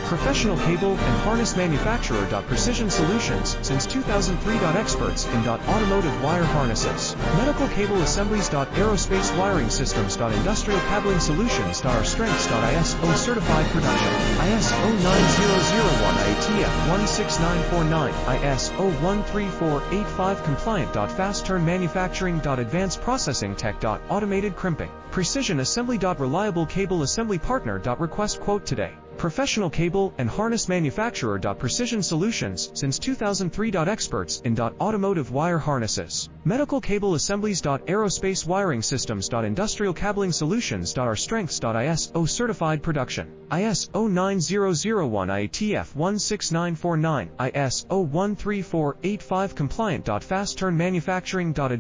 Professional cable and harness manufacturer. Precision Solutions, since 2003. Experts in automotive wire harnesses. Medical cable assemblies. Aerospace wiring systems. Industrial cabling solutions. Our strengths. ISO certified production. ISO 9001 IATF 16949. ISO 13485 compliant. Fast turn manufacturing. Advanced processing tech. Automated crimping. Precision assembly. Reliable cable assembly partner. Request quote today. Professional cable and harness manufacturer. Precision Solutions, since 2003. Experts in automotive wire harnesses. Medical cable assemblies. Aerospace wiring systems. Industrial cabling solutions. Our strengths. ISO certified production. ISO 9001 IATF 16949. ISO 13485 compliant. Fast turn manufacturing. Advanced